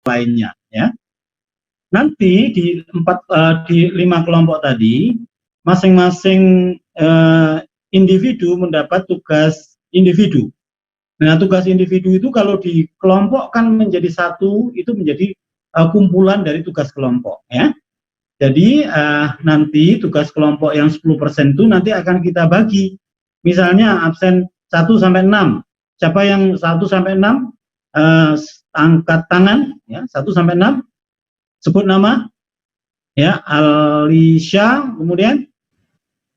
lainnya, ya. Nanti di 5 kelompok tadi, masing-masing individu mendapat tugas individu. Nah, tugas individu itu kalau dikelompokkan menjadi satu, itu menjadi kumpulan dari tugas kelompok, ya. Jadi nanti tugas kelompok yang 10% itu nanti akan kita bagi. Misalnya absen 1 sampai 6. Siapa yang 1 sampai 6? Angkat tangan, ya, 1 sampai 6. Sebut nama, ya, Alisha, kemudian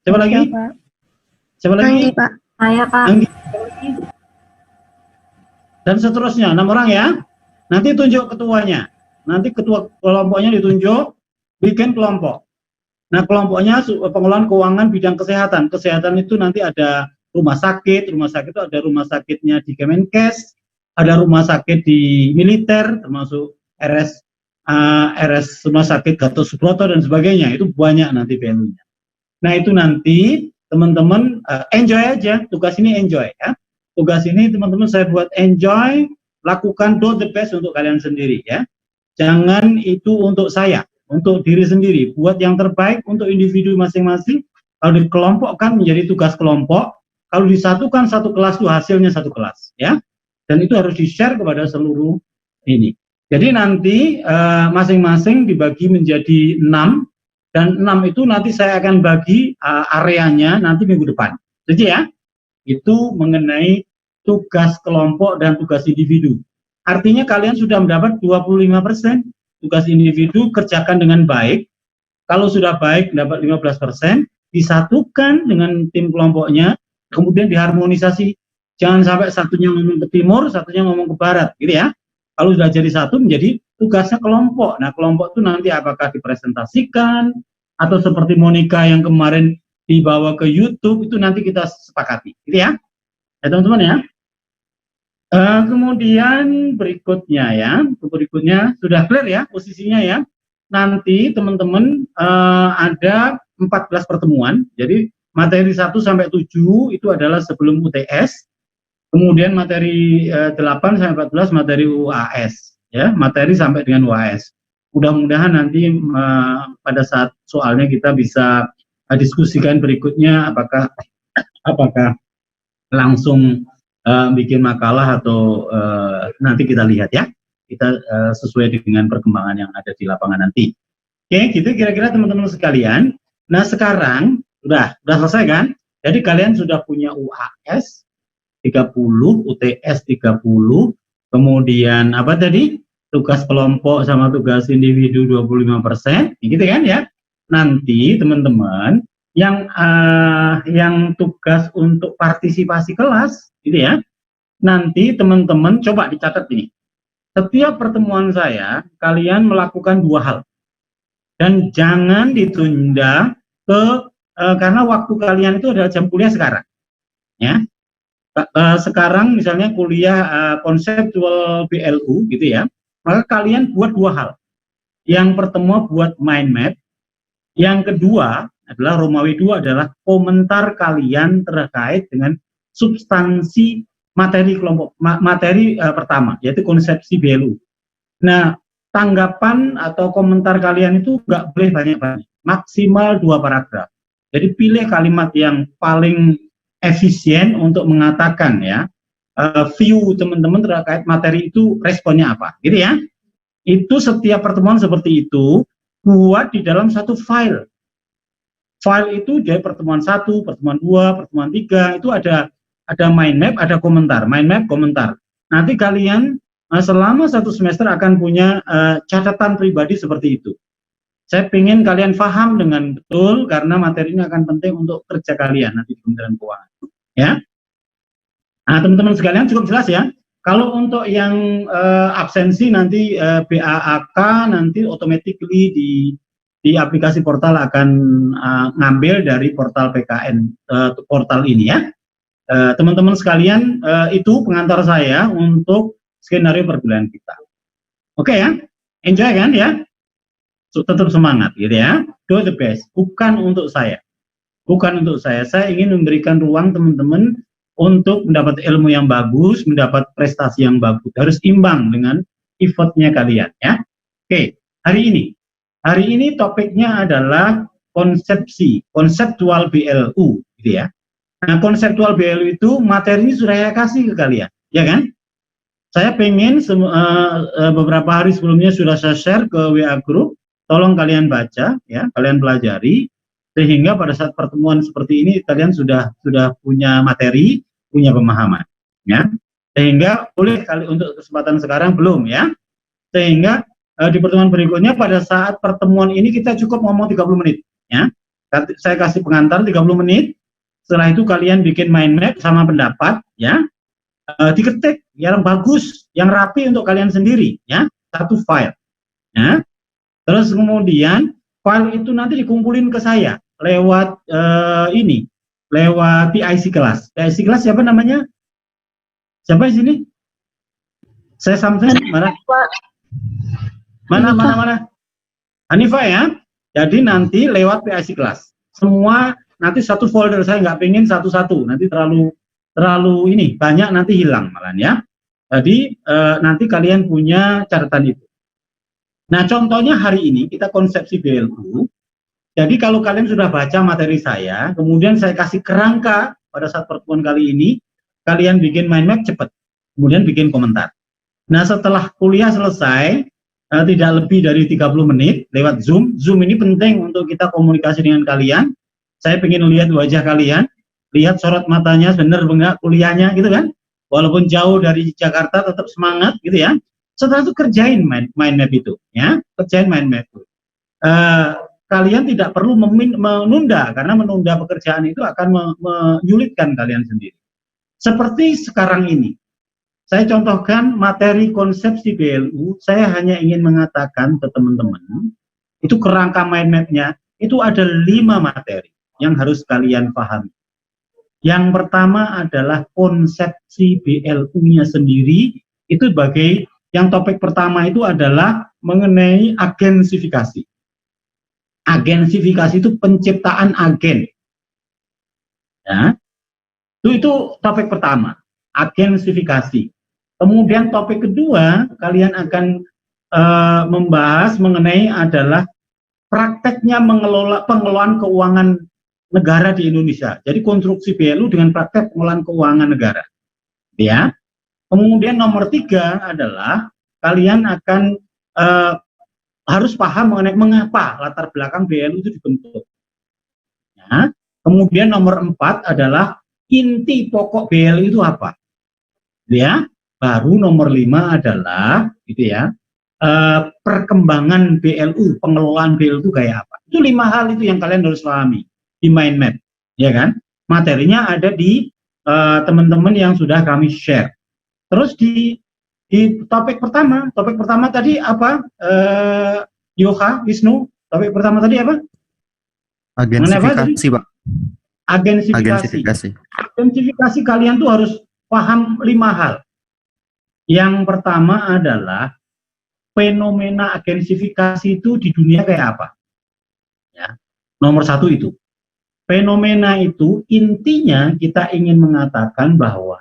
siapa lagi? Pak. Siapa lagi? Anggi, Pak. Saya, Pak. Anggi. Dan seterusnya, 6 orang, ya. Nanti tunjuk ketuanya. Nanti ketua kelompoknya ditunjuk, bikin kelompok. Nah, kelompoknya pengelolaan keuangan bidang kesehatan. Kesehatan itu nanti ada rumah sakit itu ada rumah sakitnya di Kemenkes, ada rumah sakit di militer, termasuk RS Rumah Sakit Gatot Subroto dan sebagainya. Itu banyak nanti value-nya. Nah, itu nanti teman-teman enjoy aja, tugas ini enjoy, ya. Tugas ini teman-teman saya buat enjoy, lakukan, do the best untuk kalian sendiri, ya. Jangan itu untuk saya, untuk diri sendiri, buat yang terbaik untuk individu masing-masing. Kalau dikelompokkan menjadi tugas kelompok, kalau disatukan satu kelas itu hasilnya satu kelas, ya. Dan itu harus di-share kepada seluruh ini. Jadi nanti masing-masing dibagi menjadi 6, dan 6 itu nanti saya akan bagi areanya nanti minggu depan. Jadi ya, itu mengenai tugas kelompok dan tugas individu. Artinya kalian sudah mendapat 25%, tugas individu kerjakan dengan baik. Kalau sudah baik mendapat 15%, disatukan dengan tim kelompoknya, kemudian diharmonisasi. Jangan sampai satunya ngomong ke timur, satunya ngomong ke barat, gitu ya. Kalau sudah jadi satu, menjadi tugasnya kelompok. Nah, kelompok itu nanti apakah dipresentasikan, atau seperti Monica yang kemarin dibawa ke YouTube, itu nanti kita sepakati, gitu ya. Ya, teman-teman ya. Kemudian berikutnya sudah clear ya posisinya ya. Nanti teman-teman ada 14 pertemuan. Jadi materi 1 sampai 7 itu adalah sebelum UTS. Kemudian materi 8 sampai 14 materi UAS, ya, materi sampai dengan UAS. Mudah-mudahan nanti pada saat soalnya kita bisa diskusikan berikutnya apakah langsung bikin makalah atau nanti kita lihat ya. Kita sesuai dengan perkembangan yang ada di lapangan nanti. Oke, gitu kira-kira teman-teman sekalian. Nah, sekarang sudah selesai kan? Jadi kalian sudah punya UAS 30, UTS 30, kemudian apa tadi? Tugas kelompok sama tugas individu 25%, gitu kan ya. Nanti teman-teman yang tugas untuk partisipasi kelas, gitu ya. Nanti teman-teman coba dicatat ini. Setiap pertemuan saya, kalian melakukan 2 hal. Dan jangan ditunda karena waktu kalian itu adalah jam kuliah sekarang. Ya. Sekarang misalnya kuliah konseptual BLU gitu ya, maka kalian buat 2 hal. Yang pertama buat mind map, yang kedua adalah Romawi 2 adalah komentar kalian terkait dengan substansi materi kelompok pertama, yaitu konsepsi BLU. Nah, tanggapan atau komentar kalian itu nggak boleh banyak-banyak, maksimal 2 paragraf. Jadi pilih kalimat yang paling efisien untuk mengatakan ya view teman-teman terkait materi itu responnya apa, gitu ya. Itu setiap pertemuan seperti itu buat di dalam satu file. File itu dari pertemuan 1, pertemuan 2, pertemuan 3 itu ada mind map, ada komentar, mind map, komentar. Nanti kalian selama 1 semester akan punya catatan pribadi seperti itu. Saya ingin kalian paham dengan betul karena materi ini akan penting untuk kerja kalian nanti di Kementerian Keuangan. Ya, nah teman-teman sekalian cukup jelas ya. Kalau untuk yang absensi nanti BAAK nanti automatically di aplikasi portal akan ngambil dari portal PKN portal ini ya. Teman-teman sekalian itu pengantar saya untuk skenario per bulan kita. Oke ya, enjoy kan ya. Tetap semangat gitu ya, do the best, bukan untuk saya, saya ingin memberikan ruang teman-teman untuk mendapat ilmu yang bagus, mendapat prestasi yang bagus, harus imbang dengan effortnya kalian ya. Oke, hari ini topiknya adalah konseptual BLU gitu ya. Nah, konseptual BLU itu materinya sudah saya kasih ke kalian, ya kan? Saya pengen beberapa hari sebelumnya sudah saya share ke WA group, tolong kalian baca ya, kalian pelajari sehingga pada saat pertemuan seperti ini kalian sudah punya materi, punya pemahaman ya. Sehingga boleh kali untuk kesempatan sekarang belum ya. Sehingga di pertemuan berikutnya pada saat pertemuan ini kita cukup ngomong 30 menit ya. Saya kasih pengantar 30 menit. Setelah itu kalian bikin mind map sama pendapat ya. Diketik yang bagus, yang rapi untuk kalian sendiri ya, satu file ya. Terus kemudian file itu nanti dikumpulin ke saya lewat lewat PIC kelas. PIC kelas siapa namanya? Siapa di sini? Saya sampai mana? Mana? Hanifa ya. Jadi nanti lewat PIC kelas. Semua nanti satu folder, saya nggak pengen satu-satu, nanti terlalu ini banyak nanti hilang malah ya. Jadi nanti kalian punya catatan itu. Nah, contohnya hari ini kita konsepsi BLU. Jadi kalau kalian sudah baca materi saya, kemudian saya kasih kerangka pada saat pertemuan kali ini, kalian bikin mind map cepat, kemudian bikin komentar. Nah, setelah kuliah selesai, tidak lebih dari 30 menit lewat Zoom. Zoom ini penting untuk kita komunikasi dengan kalian. Saya ingin lihat wajah kalian, lihat sorot matanya, benar enggak kuliahnya gitu kan. Walaupun jauh dari Jakarta tetap semangat gitu ya. Setelah itu kerjain mind map itu ya, kerjain mind map itu. Kalian tidak perlu menunda, karena menunda pekerjaan itu akan menyulitkan kalian sendiri. Seperti sekarang ini, saya contohkan materi konsepsi BLU, saya hanya ingin mengatakan ke teman-teman, itu kerangka mind map-nya, itu ada 5 materi yang harus kalian pahami. Yang pertama adalah konsepsi BLU-nya sendiri, itu sebagai yang topik pertama itu adalah mengenai agensifikasi. Agensifikasi itu penciptaan agen. Ya. Itu topik pertama, agensifikasi. Kemudian topik kedua, kalian akan membahas mengenai adalah prakteknya pengelolaan keuangan negara di Indonesia. Jadi konstruksi BLU dengan praktek pengelolaan keuangan negara. Ya. Kemudian nomor 3 adalah kalian akan harus paham mengenai mengapa latar belakang BLU itu dibentuk. Ya. Kemudian nomor 4 adalah inti pokok BLU itu apa. Ya. Baru nomor 5 adalah gitu ya, perkembangan BLU, pengelolaan BLU itu kayak apa. Itu 5 hal itu yang kalian harus pahami di mind map, ya kan? Materinya ada di teman-teman yang sudah kami share. Terus di topik pertama tadi apa? Yoha, Wisnu, topik pertama tadi apa? Agensifikasi, Pak. Agensifikasi. Agensifikasi kalian tuh harus paham 5 hal. Yang pertama adalah fenomena agensifikasi itu di dunia kayak apa? Ya. Nomor 1 itu. Fenomena itu intinya kita ingin mengatakan bahwa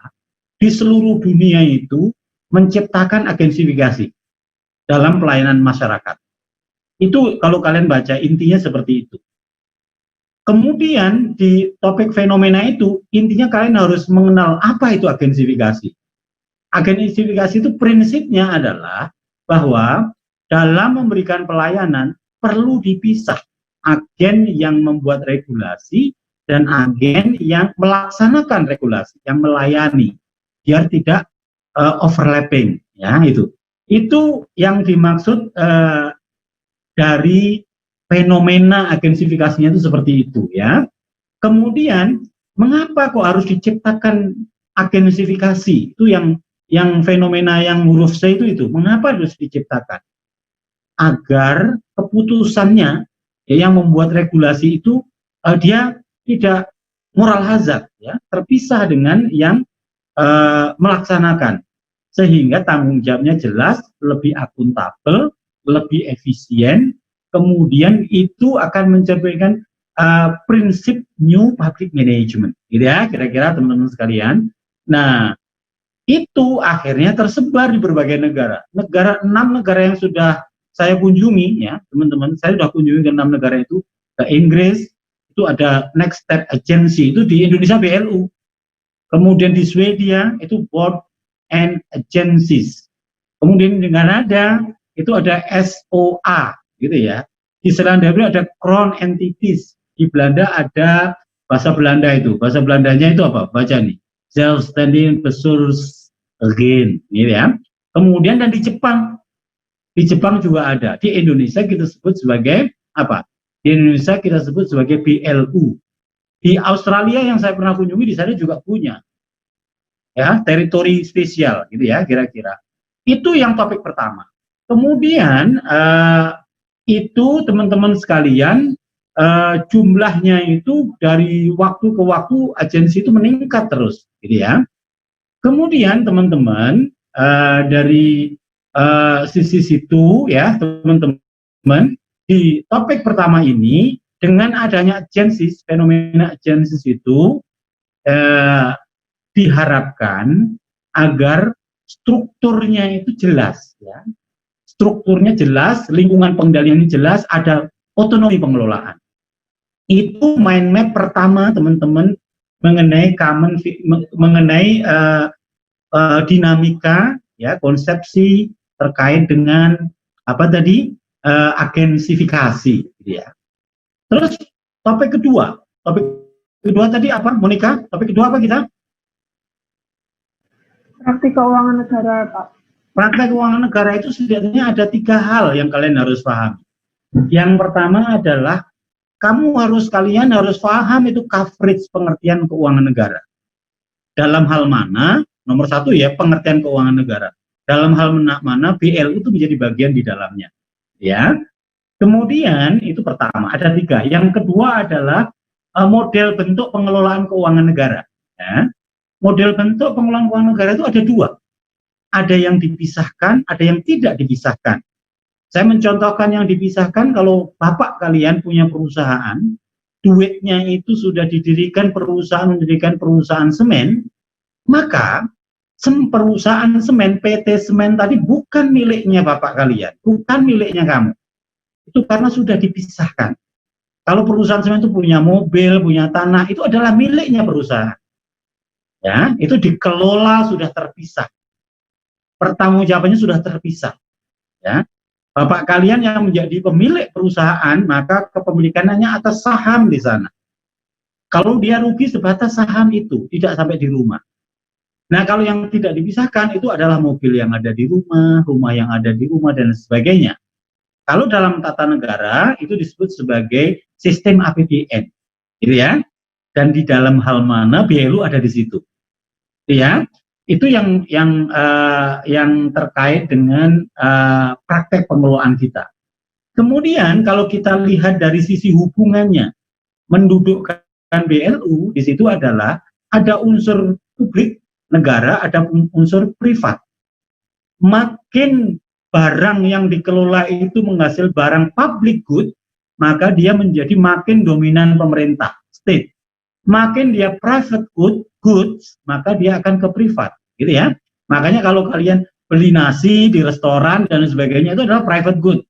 di seluruh dunia itu menciptakan agensifikasi dalam pelayanan masyarakat. Itu kalau kalian baca intinya seperti itu. Kemudian di topik fenomena itu intinya kalian harus mengenal apa itu agensifikasi. Agensifikasi itu prinsipnya adalah bahwa dalam memberikan pelayanan perlu dipisah agen yang membuat regulasi dan agen yang melaksanakan regulasi, yang melayani, biar tidak overlapping, ya itu. Itu yang dimaksud dari fenomena agensifikasinya itu seperti itu, ya. Kemudian mengapa kok harus diciptakan agensifikasi? Itu yang fenomena yang huruf C itu mengapa harus diciptakan? Agar keputusannya yang membuat regulasi itu dia tidak moral hazard, ya, terpisah dengan yang melaksanakan, sehingga tanggung jawabnya jelas, lebih akuntabel, lebih efisien. Kemudian itu akan mencerminkan prinsip new public management, gitu ya, kira-kira teman-teman sekalian. Nah, itu akhirnya tersebar di berbagai negara. 6 negara yang sudah saya kunjungi, ya teman-teman, saya sudah kunjungi ke 6 negara itu. Ke Inggris, itu ada Next Step Agency, itu di Indonesia BLU. Kemudian di Swedia, itu Board and Agencies. Kemudian di Kanada, itu ada SOA, gitu ya. Di Selandia Baru ada Crown Entities. Di Belanda ada bahasa Belanda itu. Bahasa Belandanya itu apa? Baca nih. Zelfstandig Bestuurs Again, gitu ya. Kemudian dan di Jepang juga ada. Di Indonesia kita sebut sebagai apa? Di Indonesia kita sebut sebagai BLU. Di Australia yang saya pernah kunjungi di sana juga punya, ya, teritori spesial, gitu ya, kira-kira. Itu yang topik pertama. Kemudian itu teman-teman sekalian, jumlahnya itu dari waktu ke waktu agensi itu meningkat terus, gitu ya. Kemudian teman-teman dari sisi situ, ya teman-teman, di topik pertama ini dengan adanya agensi, fenomena agensi itu diharapkan agar strukturnya itu jelas, ya. Strukturnya jelas, lingkungan pengendaliannya jelas, ada otonomi pengelolaan. Itu mind map pertama teman-teman mengenai dinamika, ya, konsepsi terkait dengan apa tadi, agensifikasi, gitu ya. Terus topik kedua tadi apa, Monica? Topik kedua apa kita? Praktik keuangan negara, Pak. Praktek keuangan negara itu setidaknya ada 3 hal yang kalian harus paham. Yang pertama adalah kalian harus paham itu coverage pengertian keuangan negara. Dalam hal mana? Nomor 1 ya, pengertian keuangan negara. Dalam hal mana BLU itu menjadi bagian di dalamnya, ya. Kemudian itu pertama, ada 3. Yang kedua adalah model bentuk pengelolaan keuangan negara, ya. Model bentuk pengelolaan keuangan negara itu ada 2. Ada yang dipisahkan, ada yang tidak dipisahkan. Saya mencontohkan yang dipisahkan. Kalau bapak kalian punya perusahaan, duitnya itu sudah mendirikan perusahaan semen, maka perusahaan semen, PT Semen tadi bukan miliknya bapak kalian, bukan miliknya kamu. Itu karena sudah dipisahkan. Kalau perusahaan semen itu punya mobil, punya tanah, itu adalah miliknya perusahaan. Ya, itu dikelola sudah terpisah. Pertanggungjawabannya sudah terpisah. Ya. Bapak kalian yang menjadi pemilik perusahaan, maka kepemilikannya atas saham di sana. Kalau dia rugi sebatas saham itu, tidak sampai di rumah. Nah, kalau yang tidak dipisahkan itu adalah mobil yang ada di rumah, rumah yang ada di rumah, dan sebagainya. Kalau dalam tata negara itu disebut sebagai sistem APBN, gitu ya. Dan di dalam hal mana BLU ada di situ, ya. Itu yang terkait dengan praktek pengelolaan kita. Kemudian kalau kita lihat dari sisi hubungannya, mendudukkan BLU di situ adalah ada unsur publik negara, ada unsur privat. Makin barang yang dikelola itu menghasil barang public good, maka dia menjadi makin dominan pemerintah, state. Makin dia private goods, maka dia akan ke privat, gitu ya. Makanya kalau kalian beli nasi di restoran dan sebagainya itu adalah private good.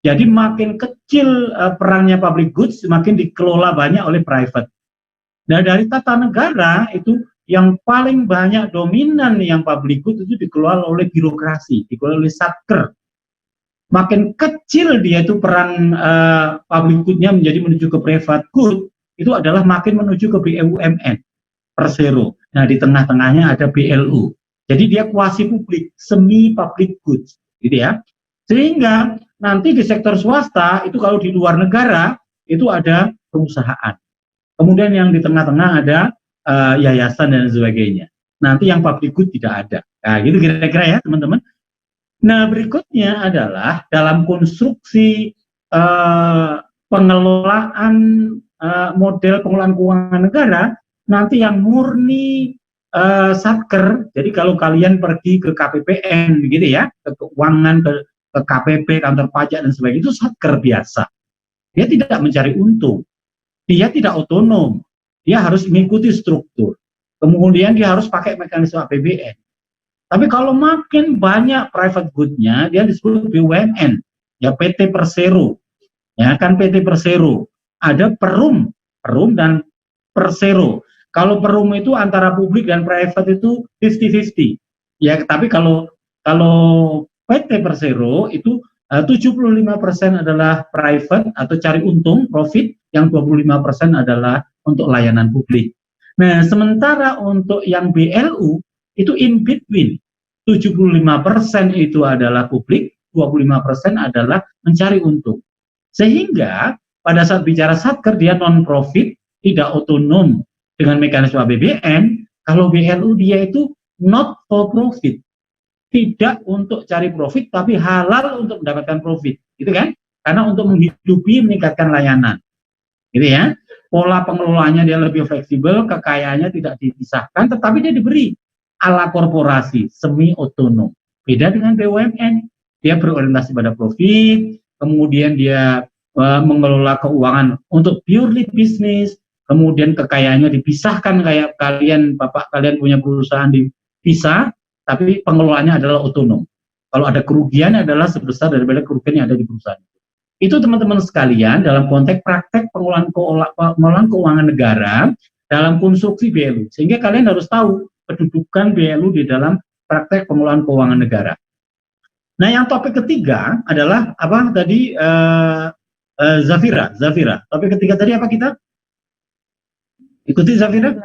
Jadi makin kecil perannya public goods, makin dikelola banyak oleh private. Nah, dari tata negara itu yang paling banyak dominan yang public good itu dikelola oleh birokrasi, dikelola oleh satker. Makin kecil dia itu peran public good-nya menjadi menuju ke private good, itu adalah makin menuju ke BUMN, Persero. Nah, di tengah-tengahnya ada BLU. Jadi dia kuasi publik, semi public goods, gitu ya. Sehingga nanti di sektor swasta itu kalau di luar negara itu ada perusahaan. Kemudian yang di tengah-tengah ada yayasan dan sebagainya. Nanti yang public good tidak ada. Nah, gitu kira-kira ya, teman-teman. Nah, berikutnya adalah dalam konstruksi pengelolaan model pengelolaan keuangan negara, nanti yang murni satker. Jadi kalau kalian pergi ke KPPN, gitu ya, ke keuangan, ke KPP, kantor pajak dan sebagainya, itu satker biasa. Dia tidak mencari untung, dia tidak otonom, dia harus mengikuti struktur. Kemudian dia harus pakai mekanisme APBN. Tapi kalau makin banyak private good-nya, dia disebut BUMN, ya PT Persero, ya kan PT Persero. Ada Perum dan Persero. Kalau Perum itu antara publik dan private itu 50-50. Ya, tapi kalau PT Persero itu 75% adalah private atau cari untung, profit, yang 25% adalah untuk layanan publik. Nah, sementara untuk yang BLU itu in between. 75% itu adalah publik, 25% adalah mencari untung. Sehingga pada saat bicara satker dia non-profit, tidak otonom dengan mekanisme APBN. Kalau BLU dia itu not for profit, tidak untuk cari profit, tapi halal untuk mendapatkan profit, gitu kan? Karena untuk menghidupi, meningkatkan layanan, gitu ya. Pola pengelolaannya dia lebih fleksibel, kekayaannya tidak dipisahkan, tetapi dia diberi ala korporasi, semi otonom. Beda dengan BUMN, dia berorientasi pada profit, kemudian dia mengelola keuangan untuk purely bisnis, kemudian kekayaannya dipisahkan, kayak kalian, bapak kalian punya perusahaan dipisah, tapi pengelolaannya adalah otonom. Kalau ada kerugian adalah sebesar daripada kerugian yang ada di perusahaan. Itu teman-teman sekalian dalam konteks praktek pengelolaan keuangan negara dalam konstruksi BLU. Sehingga kalian harus tahu kedudukan BLU di dalam praktek pengelolaan keuangan negara. Nah, yang topik ketiga adalah apa tadi, Zafira. Topik ketiga tadi apa kita? Ikuti Zafira.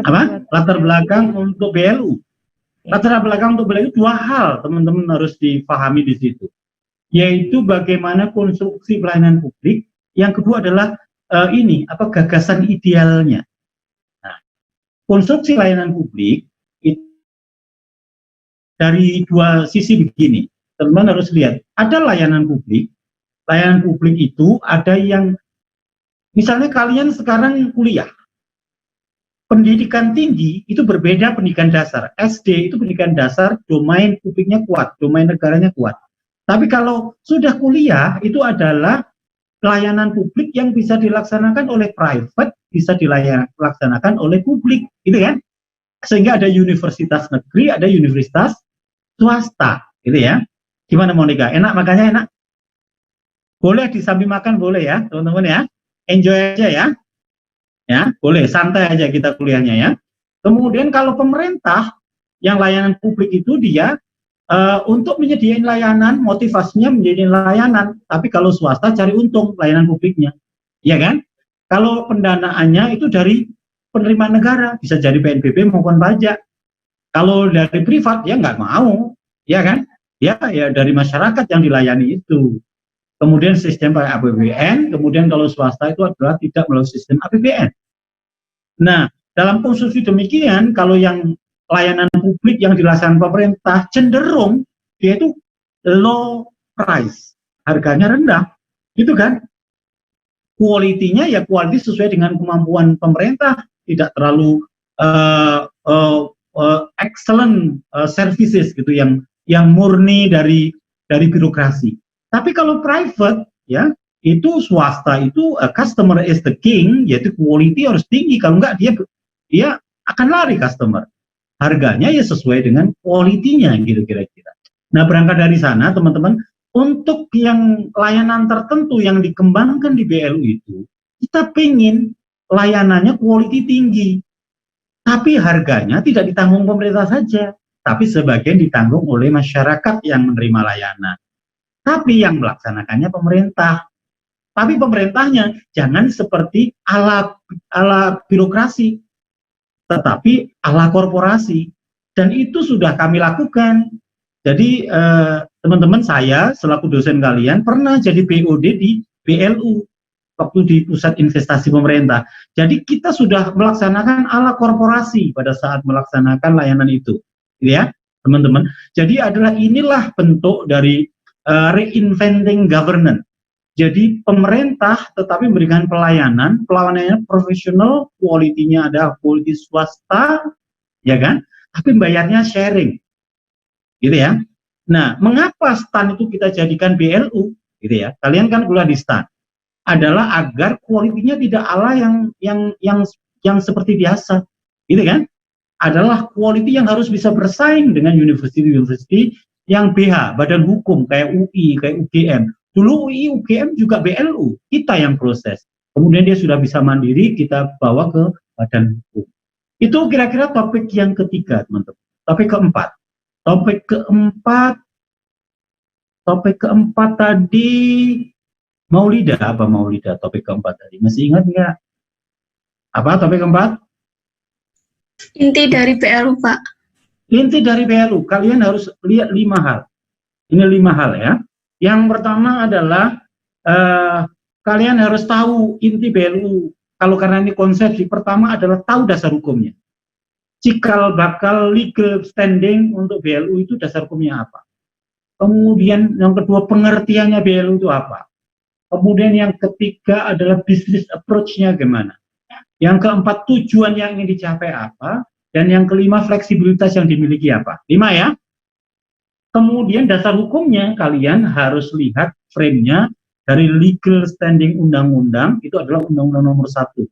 Apa? Latar belakang untuk BLU. Latar belakang untuk BLU dua hal teman-teman harus dipahami di situ. Yaitu bagaimana konstruksi pelayanan publik, yang kedua adalah gagasan idealnya. Nah, konstruksi layanan publik itu dari dua sisi begini, teman-teman harus lihat, ada layanan publik itu ada yang, misalnya kalian sekarang kuliah, pendidikan tinggi itu berbeda pendidikan dasar. SD itu pendidikan dasar, domain publiknya kuat, domain negaranya kuat. Tapi kalau sudah kuliah, itu adalah pelayanan publik yang bisa dilaksanakan oleh private, bisa dilaksanakan oleh publik, gitu kan? Sehingga ada universitas negeri, ada universitas swasta, gitu ya. Gimana Monica? Enak makannya enak? Boleh disambil makan, boleh ya, teman-teman ya. Enjoy aja ya. Ya, boleh, santai aja kita kuliahnya ya. Kemudian kalau pemerintah, yang layanan publik itu dia untuk menyediakan layanan, motivasinya menyediakan layanan, tapi kalau swasta cari untung layanan publiknya, ya kan? Kalau pendanaannya itu dari penerimaan negara, bisa jadi PNBP maupun pajak. Kalau dari privat ya nggak mau, ya kan? Ya dari masyarakat yang dilayani itu. Kemudian sistem pakai APBN, kemudian kalau swasta itu adalah tidak melalui sistem APBN. Nah, dalam konstruksi demikian, kalau yang layanan publik yang dilaksanakan pemerintah cenderung dia itu low price, harganya rendah, gitu kan? Kualitinya ya kualiti sesuai dengan kemampuan pemerintah, tidak terlalu excellent services gitu yang murni dari birokrasi. Tapi kalau private ya itu swasta itu customer is the king, yaitu quality harus tinggi, kalau enggak dia akan lari customer. Harganya ya sesuai dengan kualitinya gitu kira-kira. Nah, berangkat dari sana teman-teman, untuk yang layanan tertentu yang dikembangkan di BLU itu, kita pengen layanannya quality tinggi. Tapi harganya tidak ditanggung pemerintah saja, tapi sebagian ditanggung oleh masyarakat yang menerima layanan. Tapi yang melaksanakannya pemerintah. Tapi pemerintahnya jangan seperti ala birokrasi, tetapi ala korporasi, dan itu sudah kami lakukan. Jadi teman-teman saya selaku dosen kalian pernah jadi BOD di BLU waktu di pusat investasi pemerintah. Jadi kita sudah melaksanakan ala korporasi pada saat melaksanakan layanan itu, ya teman-teman. Jadi inilah bentuk dari reinventing governance. Jadi pemerintah tetapi memberikan pelayanannya profesional, kualitinya ada quality swasta, ya kan? Tapi bayarnya sharing, gitu ya. Nah, mengapa STAN itu kita jadikan BLU, gitu ya? Kalian kan kuliah di STAN, adalah agar kualitinya tidak ala yang seperti biasa, gitu kan? adalah quality yang harus bisa bersaing dengan university yang BH, badan hukum, kayak UI, kayak UGM. Dulu UI, UGM juga BLU, kita yang proses. Kemudian dia sudah bisa mandiri, kita bawa ke badan hukum. Itu kira-kira topik yang ketiga, teman-teman. Topik keempat tadi, Maulida, apa Maulida topik keempat tadi? Masih ingat nggak? Apa topik keempat? Inti dari PLU, Pak. Inti dari PLU, kalian harus lihat 5 hal. Ini 5 hal ya. Yang pertama adalah kalian harus tahu inti PLU. Kalau karena ini konsepsi, pertama adalah tahu dasar hukumnya. Cikal bakal legal standing untuk BLU itu dasar hukumnya apa. Kemudian yang kedua, pengertiannya BLU itu apa. Kemudian yang ketiga adalah business approach-nya gimana. Yang keempat, tujuan yang ingin dicapai apa. Dan yang kelima, fleksibilitas yang dimiliki apa. 5 ya. Kemudian dasar hukumnya kalian harus lihat frame-nya dari legal standing undang-undang, itu adalah Undang-Undang Nomor 1.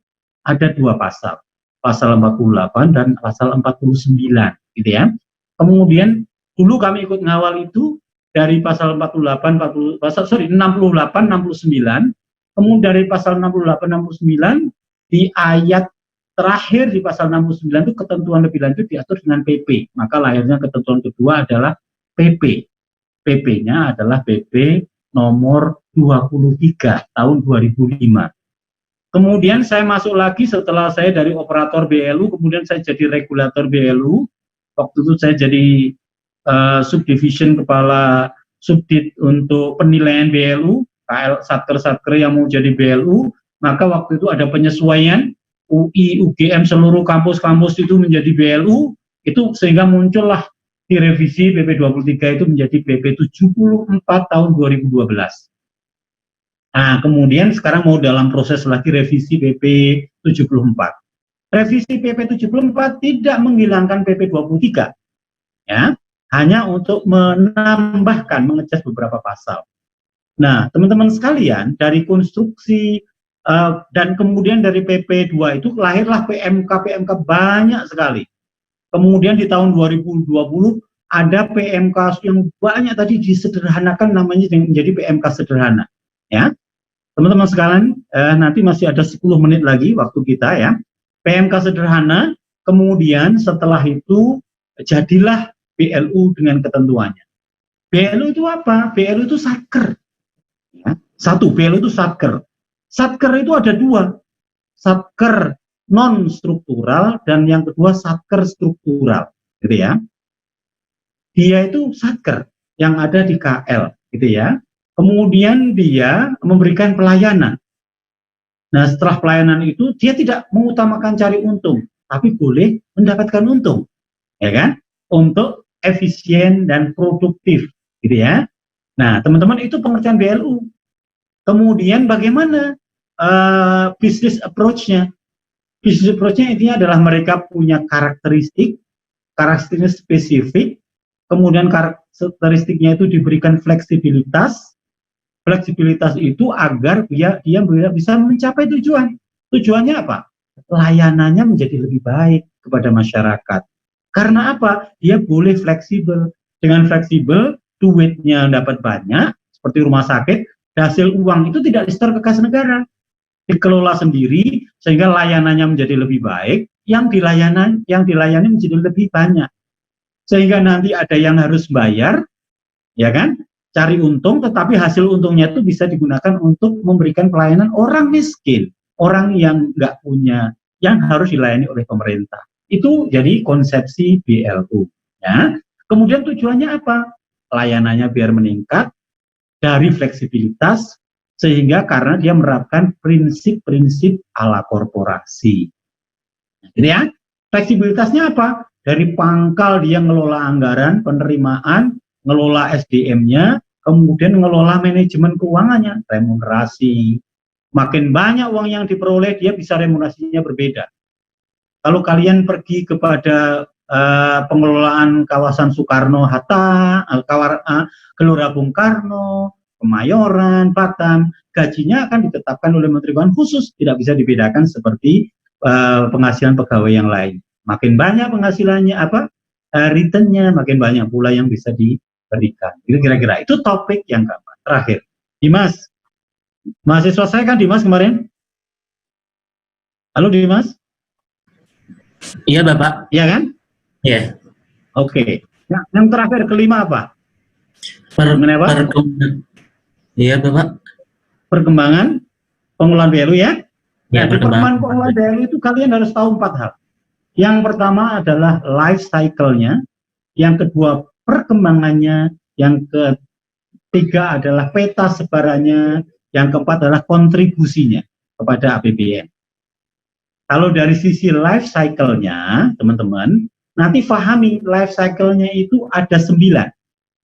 Ada 2 pasal. Pasal 48 dan pasal 49, gitu ya. Kemudian dulu kami ikut ngawal itu dari pasal 68, 69, kemudian dari pasal 68, 69 di ayat terakhir di pasal 69 itu ketentuan lebih lanjut diatur dengan PP. Maka lahirnya ketentuan kedua adalah PP. PP-nya adalah PP nomor 23 tahun 2005. Kemudian saya masuk lagi setelah saya dari operator BLU, kemudian saya jadi regulator BLU. Waktu itu saya jadi subdivision kepala subdit untuk penilaian BLU, KL satker-satker yang mau jadi BLU. Maka waktu itu ada penyesuaian UI, UGM, seluruh kampus-kampus itu menjadi BLU, itu sehingga muncullah di revisi PP 23 itu menjadi PP 74 tahun 2012. Nah, kemudian sekarang mau dalam proses lagi revisi PP 74. Revisi PP 74 tidak menghilangkan PP 23, ya, hanya untuk menambahkan, mengecas beberapa pasal. Nah, teman-teman sekalian, dari konstruksi dan kemudian dari PP 2 itu lahirlah PMK banyak sekali. Kemudian di tahun 2020 ada PMK yang banyak tadi disederhanakan namanya menjadi PMK sederhana. Ya, teman-teman sekalian, nanti masih ada 10 menit lagi waktu kita ya. PMK sederhana, kemudian setelah itu jadilah BLU dengan ketentuannya. BLU itu apa? BLU itu satker. Ya. Satu, BLU itu satker. Satker itu ada 2, satker non struktural dan yang kedua satker struktural, gitu ya. Dia itu satker yang ada di KL, gitu ya. Kemudian dia memberikan pelayanan. Nah, setelah pelayanan itu dia tidak mengutamakan cari untung, tapi boleh mendapatkan untung, ya kan? Untuk efisien dan produktif, gitu ya. Nah, teman-teman, itu pengertian BLU. Kemudian bagaimana business approach-nya? Business approach-nya intinya adalah mereka punya karakteristik spesifik, kemudian karakteristiknya itu diberikan fleksibilitas. Fleksibilitas itu agar dia bisa mencapai tujuan. Tujuannya apa? Layanannya menjadi lebih baik kepada masyarakat. Karena apa? Dia boleh fleksibel. Dengan fleksibel, duitnya dapat banyak, seperti rumah sakit, hasil uang itu tidak disetor ke kas negara, dikelola sendiri sehingga layanannya menjadi lebih baik, yang dilayani menjadi lebih banyak, sehingga nanti ada yang harus bayar, ya kan, cari untung, tetapi hasil untungnya itu bisa digunakan untuk memberikan pelayanan orang miskin, orang yang nggak punya, yang harus dilayani oleh pemerintah. Itu jadi konsepsi BLU. Ya. Kemudian tujuannya apa? Layanannya biar meningkat dari fleksibilitas, sehingga karena dia menerapkan prinsip-prinsip ala korporasi. Jadi ya, fleksibilitasnya apa? Dari pangkal dia ngelola anggaran, penerimaan, ngelola SDM-nya, kemudian ngelola manajemen keuangannya, remunerasi. Makin banyak uang yang diperoleh, dia bisa remunerasinya berbeda. Kalau kalian pergi kepada pengelolaan kawasan Soekarno-Hatta, Gelora Bung Karno, Kemayoran, Batam, gajinya akan ditetapkan oleh Menteri Keuangan khusus, tidak bisa dibedakan seperti penghasilan pegawai yang lain. Makin banyak penghasilannya returnnya, makin banyak pula yang bisa diberikan. Itu kira-kira itu topik yang keempat. Terakhir, Dimas, mahasiswa saya kan Dimas kemarin. Halo Dimas. Iya Bapak. Iya kan? Iya. Oke. Nah, yang terakhir kelima apa? Mengenai apa? Iya Bapak. Perkembangan pengelolaan value ya. Ya, Nah, di perkembangan pengelolaan value itu kalian harus tahu 4 hal. Yang pertama adalah life cycle-nya, yang kedua perkembangannya, yang ketiga adalah peta sebarannya, yang keempat adalah kontribusinya kepada APBN. Kalau dari sisi life cycle-nya, teman-teman, nanti pahami life cycle-nya itu ada 9.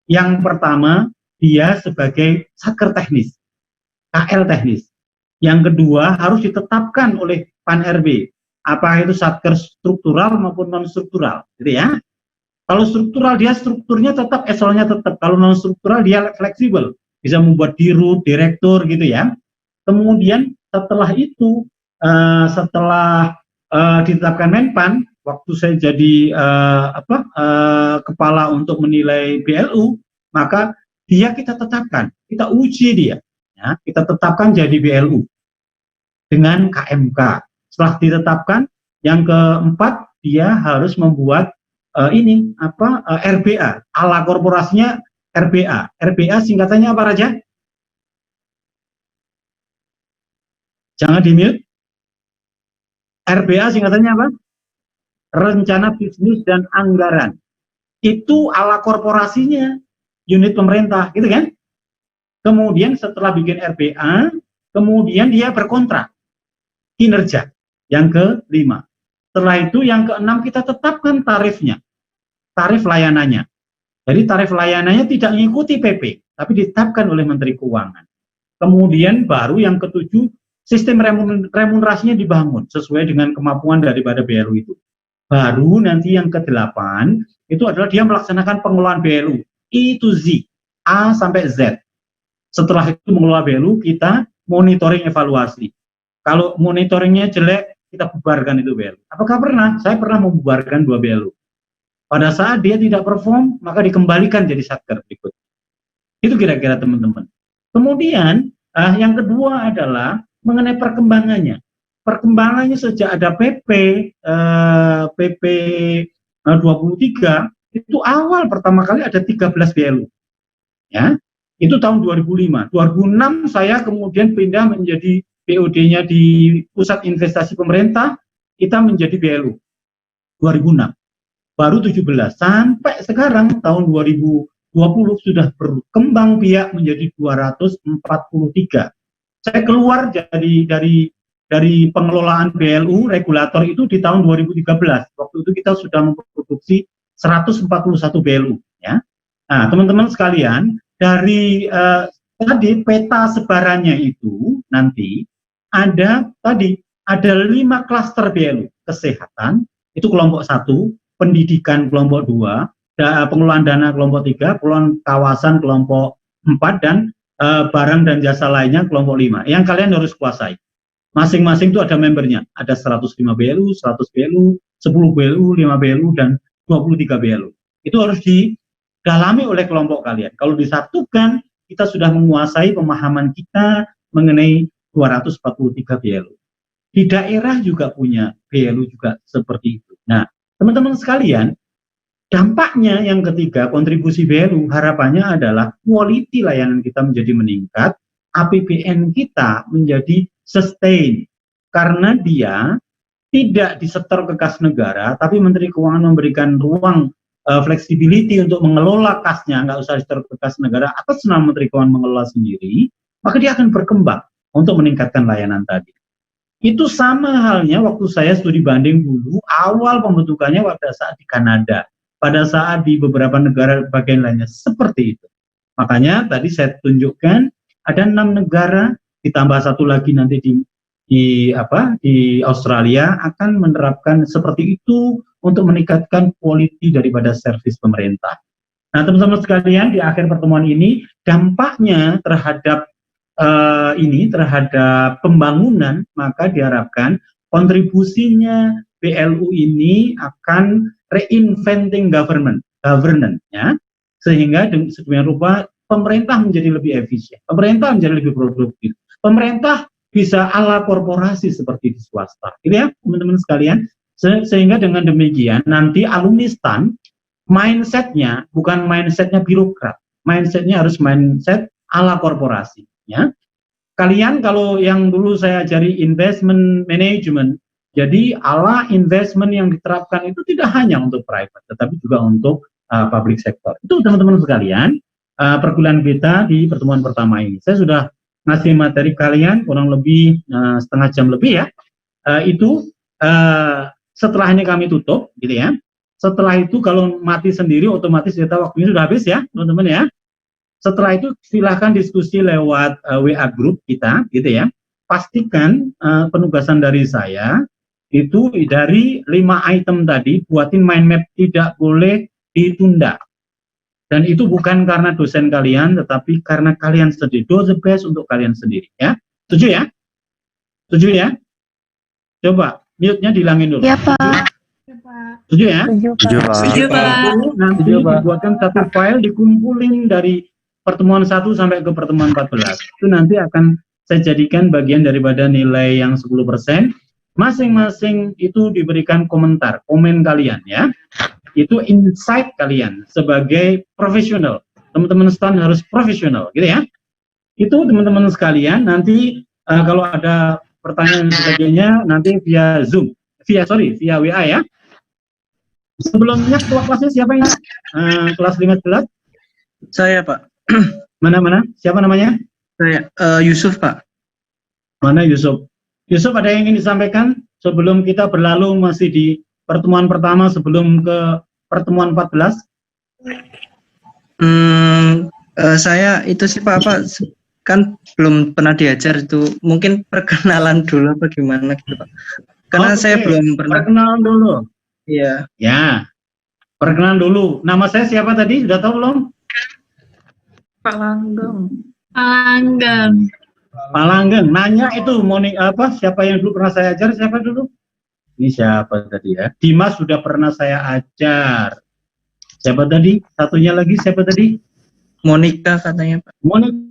Yang pertama, dia sebagai satker teknis, KL teknis. Yang kedua, harus ditetapkan oleh Pan-RB, apakah itu satker struktural maupun non-struktural, gitu ya. Kalau struktural, dia strukturnya tetap, eselonnya tetap. Kalau non-struktural, dia fleksibel, bisa membuat dirut, direktur, gitu ya. Kemudian setelah itu, setelah ditetapkan Menpan, waktu saya jadi kepala untuk menilai BLU, maka dia kita tetapkan, kita uji dia, ya, kita tetapkan jadi BLU dengan KMK. Setelah ditetapkan, yang keempat dia harus membuat RBA, ala korporasinya RBA. RBA singkatannya apa Raja? Jangan di-mute. RBA singkatannya apa? Rencana bisnis dan anggaran. Itu ala korporasinya, unit pemerintah, gitu kan? Kemudian setelah bikin RBA, kemudian dia berkontrak kinerja. Yang kelima. Setelah itu yang keenam kita tetapkan tarifnya, tarif layanannya. Jadi tarif layanannya tidak mengikuti PP, tapi ditetapkan oleh Menteri Keuangan. Kemudian baru yang ketujuh, sistem remunerasinya dibangun sesuai dengan kemampuan daripada BLU itu. Baru nanti yang ke-8 itu adalah dia melaksanakan pengelolaan BLU I to Z, A sampai Z. Setelah itu mengelola BLU, kita monitoring evaluasi. Kalau monitoringnya jelek, kita bubarkan itu BLU. Apakah pernah? Saya pernah membubarkan 2 BLU. Pada saat dia tidak perform, maka dikembalikan jadi satker berikut. Itu kira-kira teman-teman. Kemudian yang kedua adalah mengenai perkembangannya. Perkembangannya sejak ada PP 23 itu awal pertama kali ada 13 BLU. Ya. Itu tahun 2005. 2006 saya kemudian pindah menjadi BOD-nya di Pusat Investasi Pemerintah, kita menjadi BLU. 2006. Baru 17 sampai sekarang tahun 2020 sudah berkembang biak menjadi 243. Saya keluar dari pengelolaan BLU regulator itu di tahun 2013. Waktu itu kita sudah memproduksi 141 BLU, ya. Nah, teman-teman sekalian, dari tadi peta sebarannya itu nanti ada 5 klaster BLU. Kesehatan itu kelompok 1, pendidikan kelompok 2, pengelolaan dana kelompok 3, pengelolaan kawasan kelompok 4, dan barang dan jasa lainnya kelompok 5. Yang kalian harus kuasai. Masing-masing itu ada membernya. Ada 105 BLU, 100 BLU, 10 BLU, 5 BLU, dan 23 BLU. Itu harus didalami oleh kelompok kalian. Kalau disatukan, kita sudah menguasai pemahaman kita mengenai 243 BLU. Di daerah juga punya BLU juga seperti itu. Nah, teman-teman sekalian, dampaknya yang ketiga, kontribusi BLU, harapannya adalah quality layanan kita menjadi meningkat, APBN kita menjadi sustain, karena dia tidak disetor ke kas negara, tapi Menteri Keuangan memberikan ruang flexibility untuk mengelola kasnya, nggak usah disetor ke kas negara, atas nama Menteri Keuangan mengelola sendiri, maka dia akan berkembang untuk meningkatkan layanan tadi. Itu sama halnya waktu saya studi banding dulu, awal pembentukannya pada saat di Kanada, pada saat di beberapa negara bagian lainnya, seperti itu. Makanya tadi saya tunjukkan, ada 6 negara, ditambah 1 lagi nanti di Australia akan menerapkan seperti itu untuk meningkatkan quality daripada servis pemerintah. Nah, teman-teman sekalian, di akhir pertemuan ini dampaknya terhadap terhadap pembangunan, maka diharapkan kontribusinya BLU ini akan reinventing governance ya, sehingga sedemikian rupa pemerintah menjadi lebih efisien, pemerintah menjadi lebih produktif, pemerintah bisa ala korporasi seperti di swasta, gitu ya teman-teman sekalian. Sehingga dengan demikian nanti alumni STAN mindsetnya bukan mindsetnya birokrat, mindsetnya harus mindset ala korporasi ya. Kalian kalau yang dulu saya ajari investment management, jadi ala investment yang diterapkan itu tidak hanya untuk private tetapi juga untuk public sector. Itu teman-teman sekalian perkuliahan kita di pertemuan pertama ini. Saya sudah ngasih materi kalian kurang lebih setengah jam lebih ya. Setelah ini kami tutup gitu ya. Setelah itu kalau mati sendiri otomatis kita waktunya sudah habis ya teman-teman ya. Setelah itu silahkan diskusi lewat WA group kita gitu ya. Pastikan penugasan dari saya itu dari 5 item tadi buatin mind map, tidak boleh ditunda. Dan itu bukan karena dosen kalian tetapi karena kalian sendiri. Do the best untuk kalian sendiri ya. Setuju ya? Setuju ya? Coba mute-nya dihilangin dulu. Ya, Pak. Setuju ya? Setuju, Pak. Setuju, Pak. Nanti dibuatkan satu file, dikumpulin dari pertemuan 1 sampai ke pertemuan 14. Itu nanti akan saya jadikan bagian daripada nilai yang 10%. Masing-masing itu diberikan komentar, komen kalian ya. Itu insight kalian sebagai profesional. Teman-teman STAN harus profesional, gitu ya. Itu teman-teman sekalian, nanti kalau ada pertanyaan dan sebagainya, nanti via Zoom, via WA ya. Sebelumnya ketua kelasnya siapa ini? Kelas 15? Saya, Pak. Mana? Siapa namanya? Saya Yusuf, Pak. Mana Yusuf? Yusuf, ada yang ingin disampaikan sebelum kita berlalu masih di pertemuan pertama sebelum ke pertemuan 14? Saya itu sih Pak, kan belum pernah diajar itu. Mungkin perkenalan dulu apa gimana gitu, Pak. Karena saya belum pernah. Perkenalan dulu. Iya. Ya. Perkenalan dulu. Nama saya siapa tadi? Sudah tahu belum? Pak Langgeng. Pak Langgeng. Nanya itu siapa yang dulu pernah saya ajar? Siapa dulu? Ini siapa tadi ya? Dimas sudah pernah saya ajar. Siapa tadi? Satunya lagi siapa tadi? Monica katanya, Pak. Monica